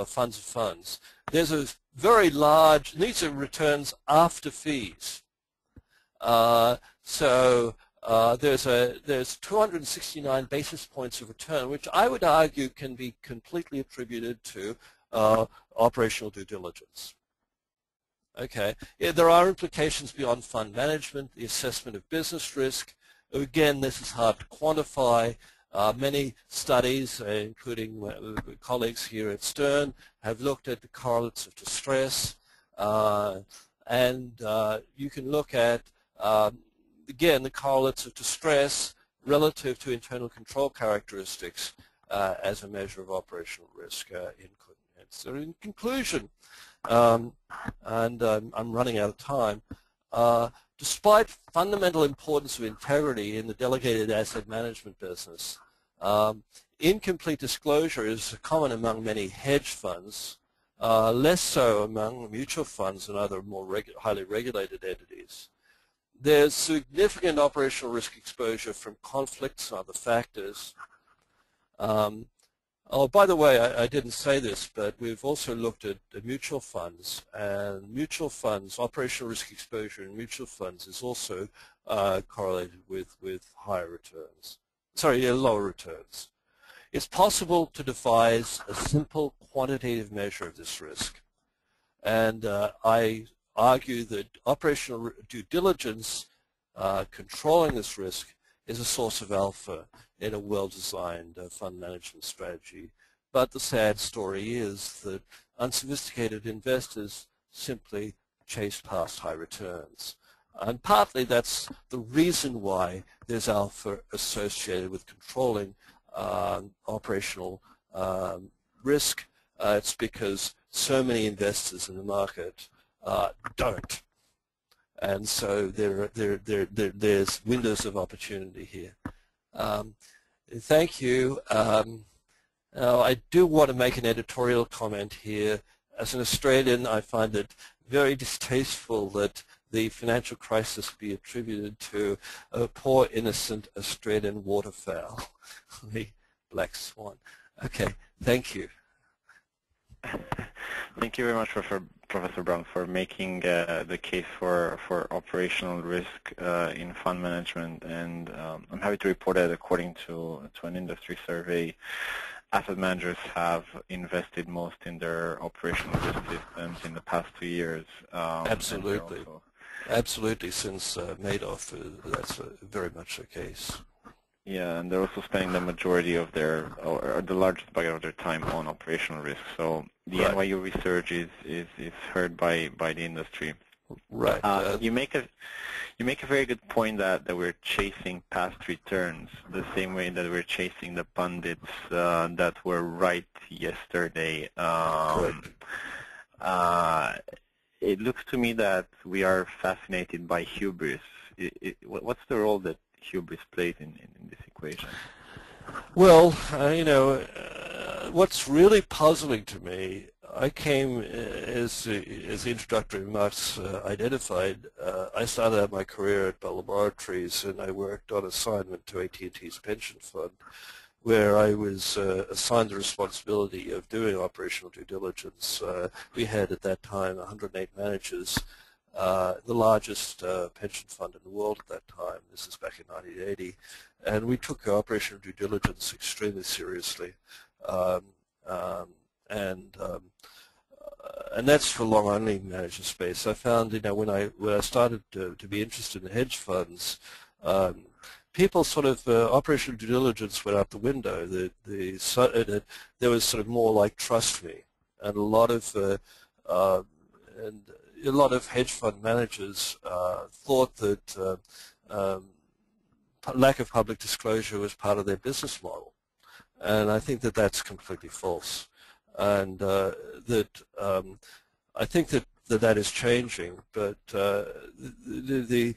funds of funds. There's a very large, these are returns after fees. So there's 269 basis points of return, which I would argue can be completely attributed to operational due diligence. Okay, yeah, there are implications beyond fund management, the assessment of business risk. Again, this is hard to quantify. Many studies, including colleagues here at Stern, have looked at the correlates of distress. And you can look at, again, the correlates of distress relative to internal control characteristics as a measure of operational risk. So in conclusion, and I'm running out of time, despite fundamental importance of integrity in the delegated asset management business, incomplete disclosure is common among many hedge funds, less so among mutual funds and other more highly regulated entities. There's significant operational risk exposure from conflicts and other factors. Oh, by the way, I didn't say this, but we've also looked at mutual funds, and mutual funds, operational risk exposure in mutual funds is also correlated with higher returns. Sorry, lower returns. It's possible to devise a simple quantitative measure of this risk, and I argue that operational due diligence controlling this risk is a source of alpha in a well-designed fund management strategy. But the sad story is that unsophisticated investors simply chase past high returns. And partly that's the reason why there's alpha associated with controlling operational risk. It's because so many investors in the market don't. And so there's windows of opportunity here. Thank you. I do want to make an editorial comment here. As an Australian, I find it very distasteful that the financial crisis be attributed to a poor, innocent Australian waterfowl, the black swan. Okay, thank you. Thank you very much, Professor Brown, for making the case for operational risk in fund management. And I'm happy to report that according to an industry survey, asset managers have invested most in their operational risk systems in the past 2 years. Absolutely. Absolutely, since Madoff, that's very much the case. Yeah, and they're also spending the majority of their, or the largest bucket of their time on operational risk. So the Right. NYU research is heard by the industry. Right. You make a very good point that we're chasing past returns the same way that we're chasing the pundits that were right yesterday. It looks to me that we are fascinated by hubris. What's the role that hubris plays in this equation? Well, what's really puzzling to me, I came, as the introductory remarks identified, I started out my career at Bell Laboratories, and I worked on assignment to AT&T's pension fund, where I was assigned the responsibility of doing operational due diligence. We had at that time 108 managers, the largest pension fund in the world at that time. This is back in 1980. And we took operational due diligence extremely seriously. And that's for long-only manager space. I found, when I started to be interested in hedge funds, people sort of, operational due diligence went out the window. There was sort of more like trust me. And a lot of hedge fund managers thought that lack of public disclosure was part of their business model, and I think that that's completely false. And I think that is changing. But the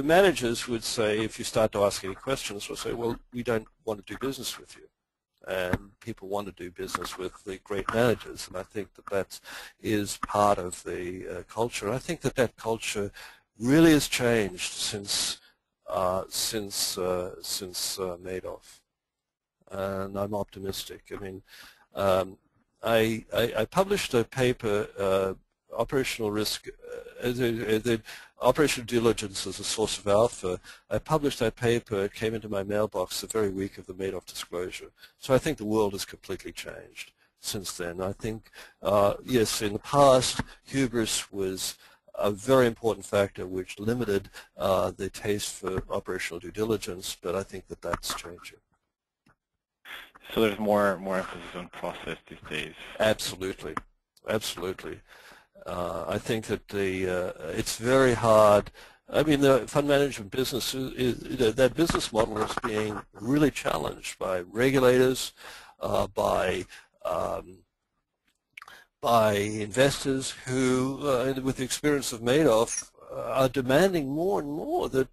managers would say, if you start to ask any questions, will say, well, we don't want to do business with you. And people want to do business with the great managers, and I think that is part of the culture. And I think that culture really has changed since Madoff, and I'm optimistic. I mean, I published a paper, operational risk, the operational diligence as a source of alpha. I published that paper. It came into my mailbox the very week of the Madoff disclosure. So I think the world has completely changed since then. I think, yes, in the past, hubris was a very important factor which limited the taste for operational due diligence, but I think that that's changing. So there's more emphasis on process these days. Absolutely, absolutely. I think that it's very hard. I mean, the fund management business that business model is being really challenged by regulators, by investors who, with the experience of Madoff, are demanding more and more that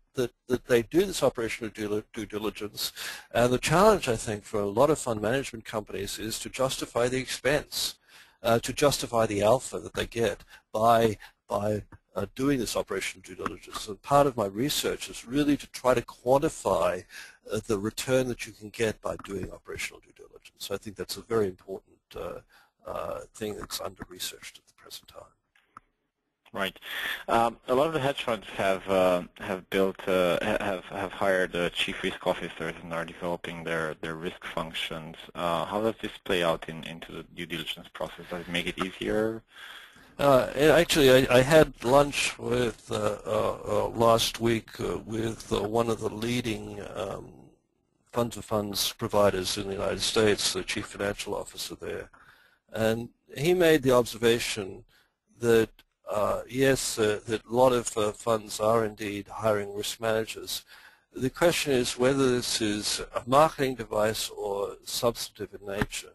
they do this operational due diligence. And the challenge, I think, for a lot of fund management companies is to justify the expense, to justify the alpha that they get by doing this operational due diligence. And part of my research is really to try to quantify the return that you can get by doing operational due diligence. So I think that's a very important thing that's under-researched at the present time. Right. A lot of the hedge funds have hired chief risk officers and are developing their risk functions. How does this play out into the due diligence process? Does it make it easier? Actually, I had lunch with last week with one of the leading fund-to-funds providers in the United States, the chief financial officer there, and he made the observation that yes, that a lot of funds are indeed hiring risk managers. The question is whether this is a marketing device or substantive in nature.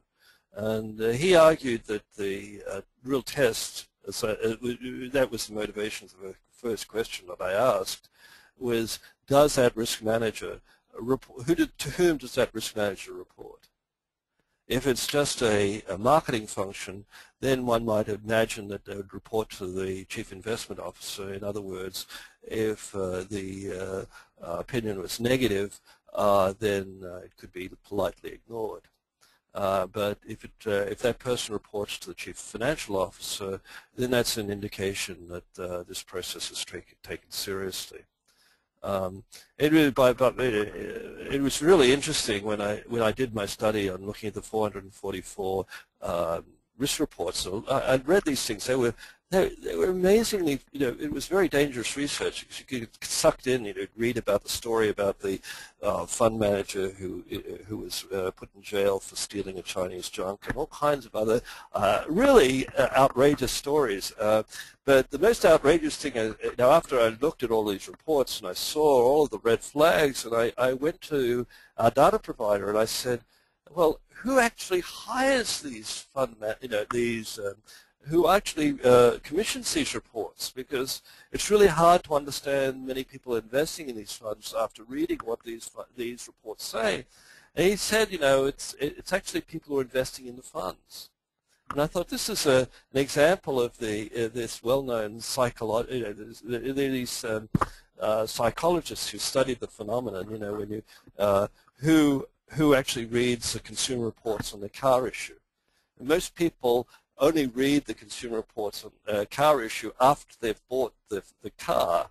And he argued that the real test, that was the motivation for the first question that I asked, was does that risk manager report, to whom does that risk manager report? If it's just a marketing function, then one might imagine that they would report to the chief investment officer. In other words, if the opinion was negative, then it could be politely ignored. But if that person reports to the chief financial officer, then that's an indication that this process is taken seriously. It was really interesting when I did my study on looking at the 444 risk reports. So I'd read these things. they were amazingly, it was very dangerous research because you get sucked in, read about the story about the fund manager who was put in jail for stealing a Chinese junk and all kinds of other really outrageous stories. But the most outrageous thing, after I looked at all these reports and I saw all of the red flags, and I went to our data provider and I said, well, who actually hires these who actually commissions these reports? Because it's really hard to understand many people investing in these funds after reading what these reports say. And he said, it's actually people who are investing in the funds. And I thought this is an example of this well-known psychologists who studied the phenomenon. When you who actually reads the consumer reports on the car issue. And most people only read the consumer reports on car issue after they've bought the car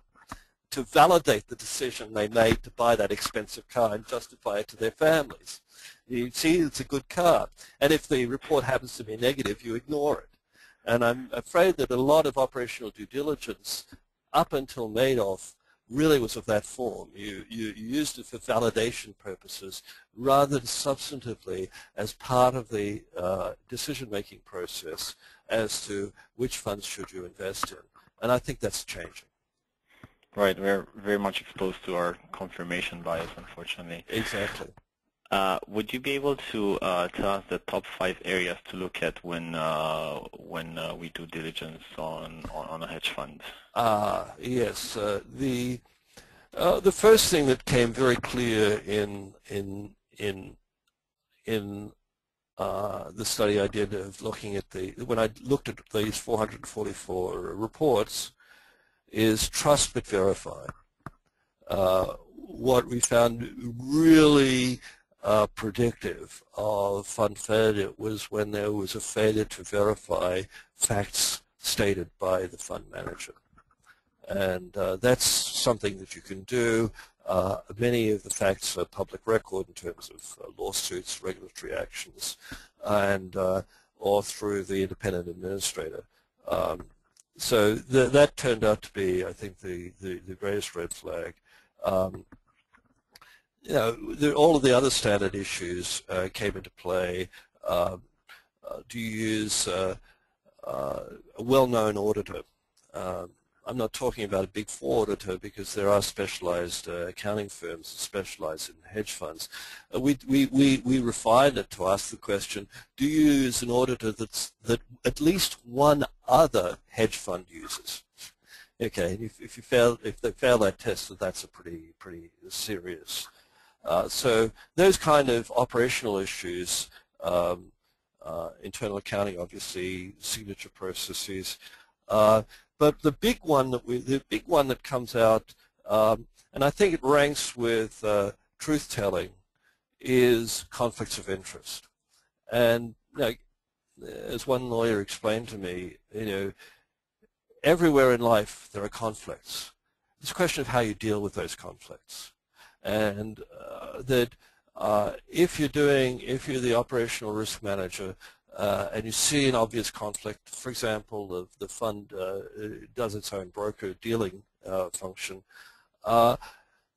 to validate the decision they made to buy that expensive car and justify it to their families. You see it's a good car, and if the report happens to be negative, you ignore it. And I'm afraid that a lot of operational due diligence up until Madoff really was of that form. You used it for validation purposes rather than substantively as part of the decision-making process as to which funds should you invest in. And I think that's changing. Right, we're very much exposed to our confirmation bias, unfortunately. Exactly. Would you be able to tell us the top 5 areas to look at when we do diligence on a hedge fund? Yes. The first thing that came very clear in the study I did of looking at when I looked at these 444 reports is trust but verify. What we found really predictive of fund failure was when there was a failure to verify facts stated by the fund manager. And that's something that you can do. Many of the facts are public record in terms of lawsuits, regulatory actions, and or through the independent administrator. So that turned out to be, I think, the greatest red flag. All of the other standard issues came into play. Do you use a well-known auditor? I'm not talking about a big four auditor because there are specialized accounting firms that specialize in hedge funds. We refined it to ask the question, do you use an auditor that at least one other hedge fund uses? Okay, and if they fail that test, that's a pretty serious. So those kind of operational issues, internal accounting, obviously, signature processes. But the big one that comes out, and I think it ranks with truth-telling, is conflicts of interest. And as one lawyer explained to me, everywhere in life there are conflicts. It's a question of how you deal with those conflicts, and that if you're the operational risk manager. And you see an obvious conflict, for example, the fund does its own broker dealing function.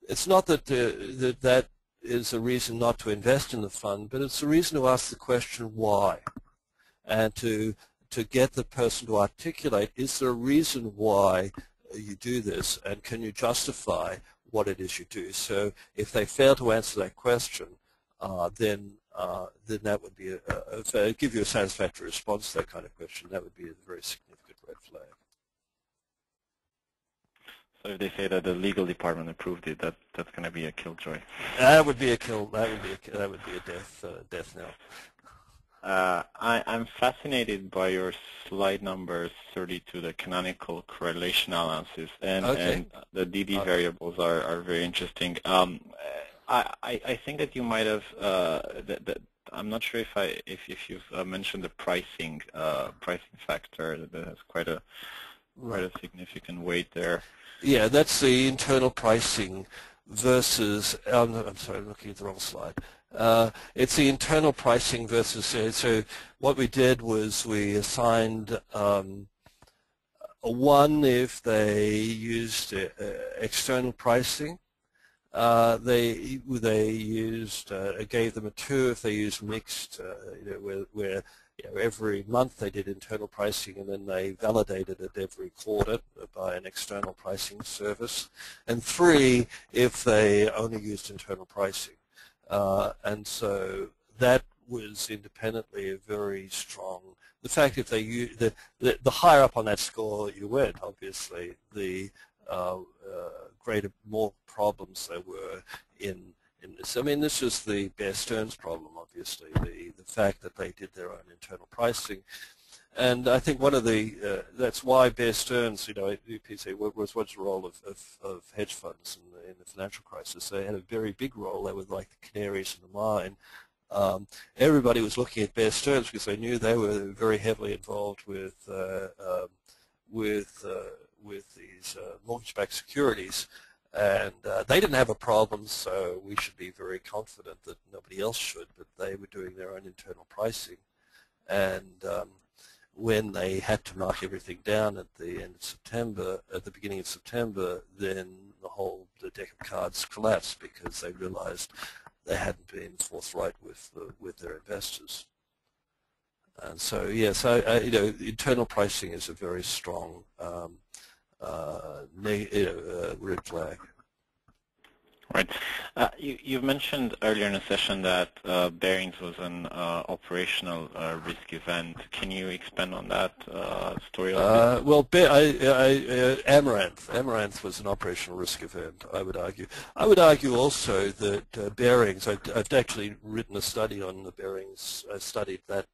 It's not that that is a reason not to invest in the fund, but it's a reason to ask the question why, and to get the person to articulate, is there a reason why you do this, and can you justify what it is you do? So if they fail to answer that question, then that would be give you a satisfactory response to that kind of question. That would be a very significant red flag. So if they say that the legal department approved it, that's going to be a killjoy. That would be a death knell. I'm fascinated by your slide number 32, the canonical correlation analysis, and the DD variables are very interesting. I think that you might have. I'm not sure if you've mentioned the pricing factor that has quite a significant weight there. Yeah, that's the internal pricing versus. I'm sorry, I'm looking at the wrong slide. It's the internal pricing versus. So what we did was we assigned one, if they used external pricing. They used gave them a 2 if they used mixed, where every month they did internal pricing and then they validated it every quarter by an external pricing service, and 3 if they only used internal pricing. And so that was independently a very strong. The fact if they use the higher up on that score you went, obviously, the greater, more problems there were in this. I mean, this is the Bear Stearns problem, obviously, the fact that they did their own internal pricing. And I think one of the, that's why Bear Stearns, you say, what's the role of hedge funds in the financial crisis? They had a very big role. They were like the canaries in the mine. Everybody was looking at Bear Stearns because they knew they were very heavily involved with these mortgage-backed securities, and they didn't have a problem, so we should be very confident that nobody else should, but they were doing their own internal pricing. And when they had to knock everything down at the end of September, at the beginning of September, then the deck of cards collapsed because they realized they hadn't been forthright with their investors. And so, yes, internal pricing is a very strong red flag. Right. You've mentioned earlier in the session that Barings was an operational risk event. Can you expand on that story a little bit? Well, Amaranth was an operational risk event, I would argue. I would argue also that Barings, I've actually written a study on the Barings. I studied that.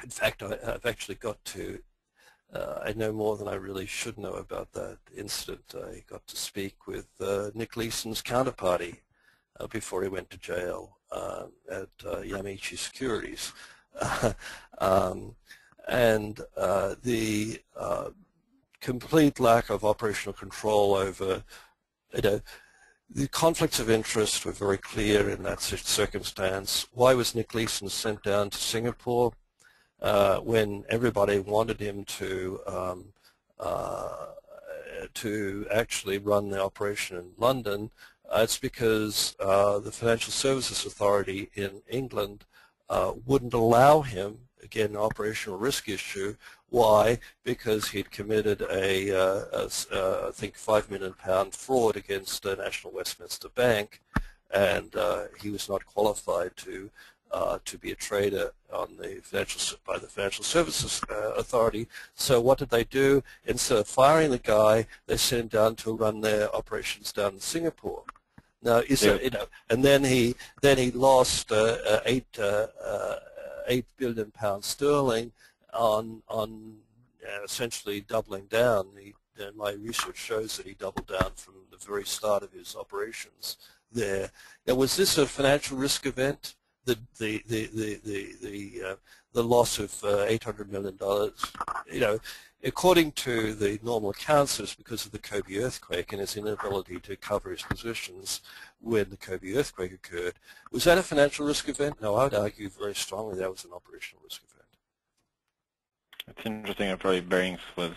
In fact, I've actually got to I know more than I really should know about that incident. I got to speak with Nick Leeson's counterparty before he went to jail at Yamiche Securities. And the complete lack of operational control over, the conflicts of interest were very clear in that circumstance. Why was Nick Leeson sent down to Singapore when everybody wanted him to actually run the operation in London? It's because the Financial Services Authority in England wouldn't allow him, again, an operational risk issue. Why? Because he'd committed I think £5 million fraud against National Westminster Bank, and he was not qualified to be a trader on by the Financial Services Authority. So what did they do? Instead of firing the guy, they sent him down to run their operations down in Singapore. Now, and then he lost £8 billion sterling on essentially doubling down. My research shows that he doubled down from the very start of his operations there. Now, was this a financial risk event? The loss of $800 million, according to the normal accounts, it was because of the Kobe earthquake and his inability to cover his positions when the Kobe earthquake occurred. Was that a financial risk event? No, I would argue very strongly that was an operational risk event. It's interesting that probably Barings was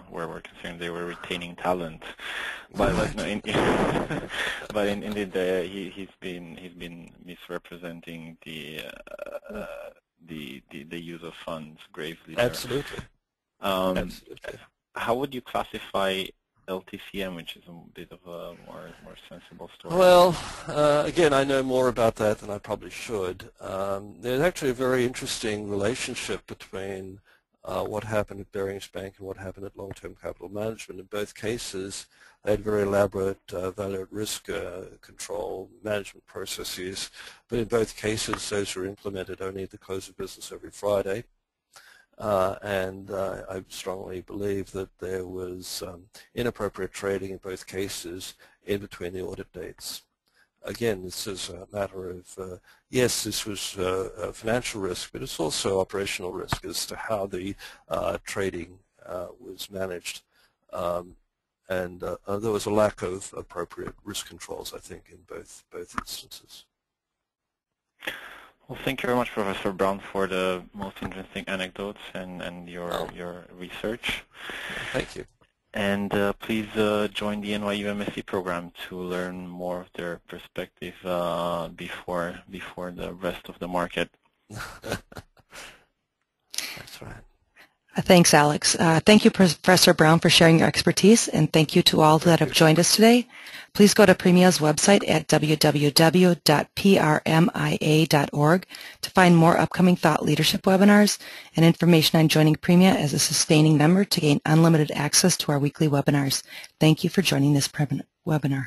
where we're concerned they were retaining talent, but but indeed he's been misrepresenting the use of funds gravely there. Absolutely. Absolutely. How would you classify LTCM, which is a bit of a more sensible story? Well, again, I know more about that than I probably should. There's actually a very interesting relationship between what happened at Barings Bank and what happened at Long-Term Capital Management. In both cases, they had very elaborate value at risk control management processes, but in both cases, those were implemented only at the close of business every Friday. And I strongly believe that there was inappropriate trading in both cases in between the audit dates. Again, this is a matter of, yes, this was a financial risk, but it's also operational risk as to how the trading was managed. And there was a lack of appropriate risk controls, I think, in both instances. Well, thank you very much, Professor Brown, for the most interesting anecdotes and your research. Thank you. And please join the NYU MSc program to learn more of their perspective before the rest of the market. That's right. Thanks, Alex. Thank you, Professor Brown, for sharing your expertise, and thank you to all that have joined us today. Please go to PRMIA's website at www.prmia.org to find more upcoming thought leadership webinars and information on joining PRMIA as a sustaining member to gain unlimited access to our weekly webinars. Thank you for joining this webinar.